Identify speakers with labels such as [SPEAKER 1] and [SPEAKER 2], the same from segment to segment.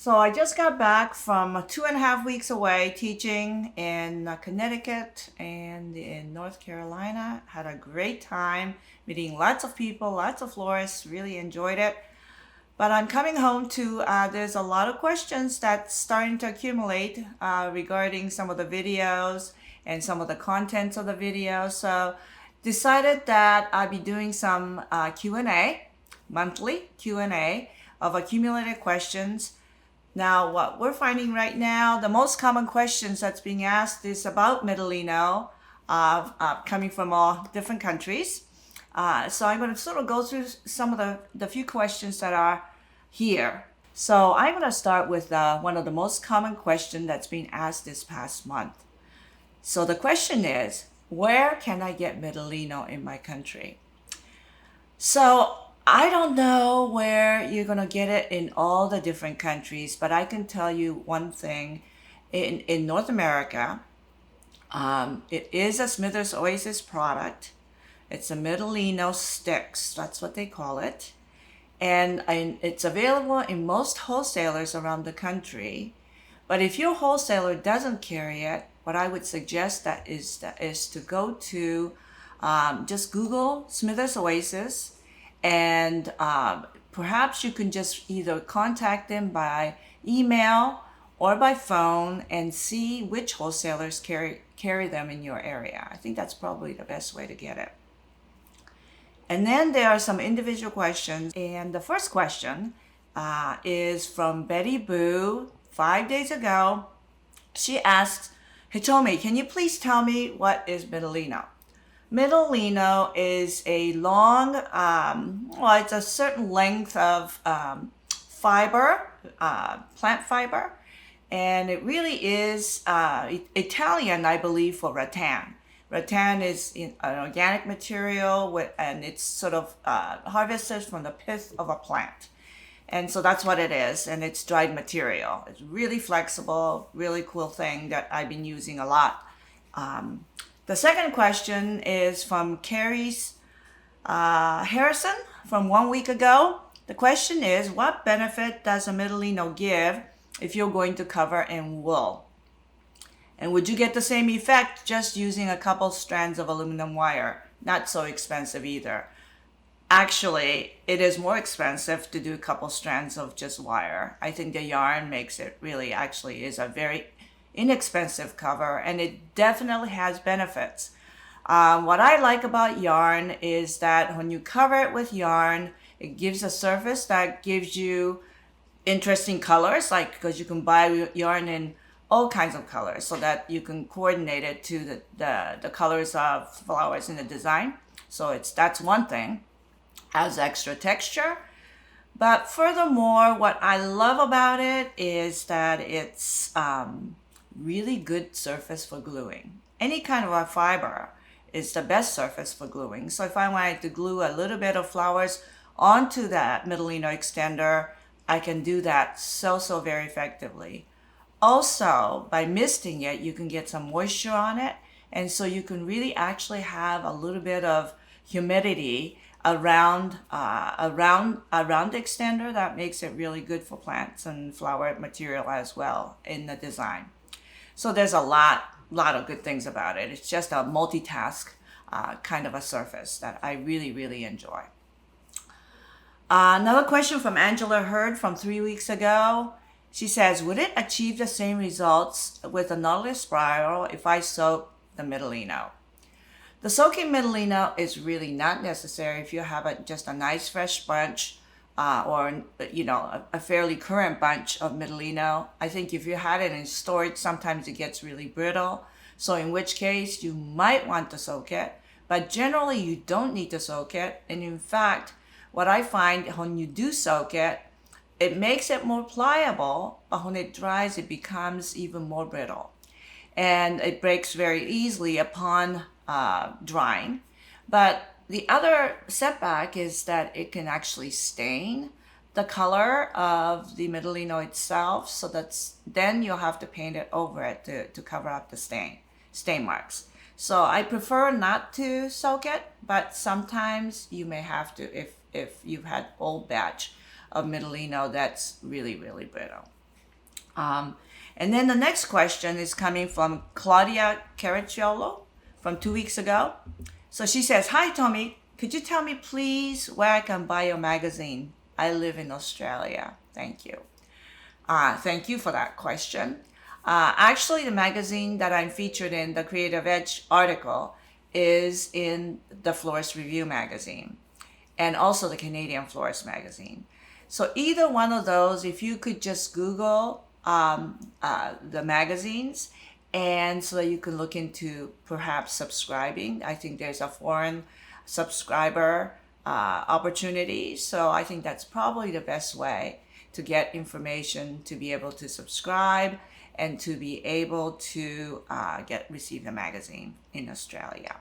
[SPEAKER 1] So I just got back from 2.5 weeks away teaching in Connecticut and in North Carolina. Had a great time meeting lots of people, lots of florists, really enjoyed it. But I'm coming home to, there's a lot of questions that's starting to accumulate regarding some of the videos and some of the contents of the video. So decided that I'd be doing some Q&A, monthly Q&A of accumulated questions. Now, what we're finding right now, the most common questions that's being asked is about Medellino, coming from all different countries. So I'm going to sort of go through some of the few questions that are here. So I'm going to start with one of the most common questions that's been asked this past month. So the question is, where can I get Medellino in my country? So I don't know where you're going to get it in all the different countries, but I can tell you one thing. In North America, it is a Smithers Oasis product. It's a Medellino sticks, that's what they call it. And it's available in most wholesalers around the country. But if your wholesaler doesn't carry it, what I would suggest is to go to just Google Smithers Oasis, and perhaps you can just either contact them by email or by phone and see which wholesalers carry them in your area. I think that's probably the best way to get it. And then there are some individual questions. And the first question is from Betty Boo 5 days ago. She asks, Hitomi, can you please tell me what is Medellino? Medellino is a long, it's a certain length of fiber, plant fiber. And it really is Italian, I believe, for rattan. Rattan is an organic material and it's sort of harvested from the pith of a plant. And so that's what it is. And it's dried material. It's really flexible, really cool thing that I've been using a lot. The second question is from Carrie's Harrison from 1 week ago. The question is, what benefit does a Medellino give if you're going to cover in wool? And would you get the same effect just using a couple strands of aluminum wire? Not so expensive either. Actually, it is more expensive to do a couple strands of just wire. I think the yarn makes it really actually is a very inexpensive cover, and it definitely has benefits. What I like about yarn is that when you cover it with yarn, it gives a surface that gives you interesting colors, like because you can buy yarn in all kinds of colors so that you can coordinate it to the colors of flowers in the design. So that's one thing, has extra texture. But furthermore, what I love about it is that it's really good surface for gluing. Any kind of a fiber is the best surface for gluing. So if I wanted to glue a little bit of flowers onto that Medellino extender, I can do that so very effectively. Also, by misting it, you can get some moisture on it, and so you can really actually have a little bit of humidity around the extender. That makes it really good for plants and flower material as well in the design. So there's a lot of good things about it. It's just a multitask kind of a surface that I really enjoy. Another question from Angela Hurd from 3 weeks ago. She says, would it achieve the same results with a Nautilus spiral if I soak the Medellino? The soaking Medellino is really not necessary if you have just a nice fresh bunch or a fairly current bunch of Medellino. I think if you had it in storage, sometimes it gets really brittle. So in which case you might want to soak it, but generally you don't need to soak it. And in fact, what I find when you do soak it, it makes it more pliable, but when it dries, it becomes even more brittle. And it breaks very easily upon drying. But the other setback is that it can actually stain the color of the Medellino itself. So then you'll have to paint it over it to cover up the stain marks. So I prefer not to soak it, but sometimes you may have to if you've had old batch of Medellino that's really brittle. And then the next question is coming from Claudia Caracciolo from 2 weeks ago. So she says, "Hi, Tommy. Could you tell me, please, where I can buy your magazine? I live in Australia. Thank you." Thank you for that question. Actually, the magazine that I'm featured in, the Creative Edge article, is in the Florist Review magazine and also the Canadian Florist magazine. So either one of those, if you could just Google the magazines, and so that you can look into perhaps subscribing. I think there's a foreign subscriber opportunity. So I think that's probably the best way to get information, to be able to subscribe and to be able to receive the magazine in Australia.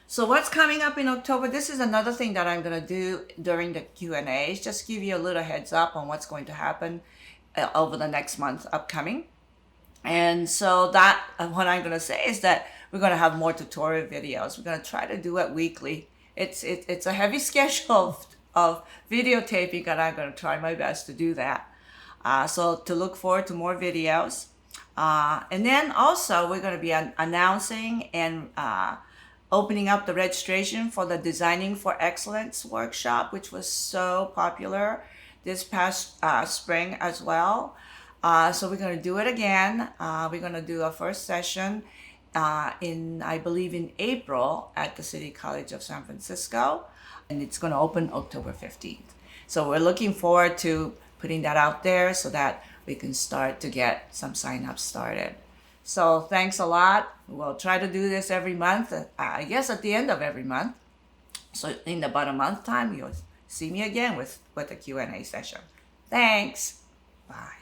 [SPEAKER 1] So what's coming up in October? This is another thing that I'm going to do during the Q&As, just give you a little heads up on what's going to happen over the next month upcoming. And so that what I'm going to say is that we're going to have more tutorial videos. We're going to try to do it weekly. It's a heavy schedule of videotaping, and I'm going to try my best to do that. So to look forward to more videos. And then also we're going to be announcing and opening up the registration for the Designing for Excellence workshop, which was so popular this past spring as well. So we're going to do it again. We're going to do a first session I believe in April at the City College of San Francisco, and it's going to open October 15th. So we're looking forward to putting that out there so that we can start to get some sign-ups started. So thanks a lot. We'll try to do this every month, I guess at the end of every month. So in about a month time, you'll see me again with a Q&A session. Thanks. Bye.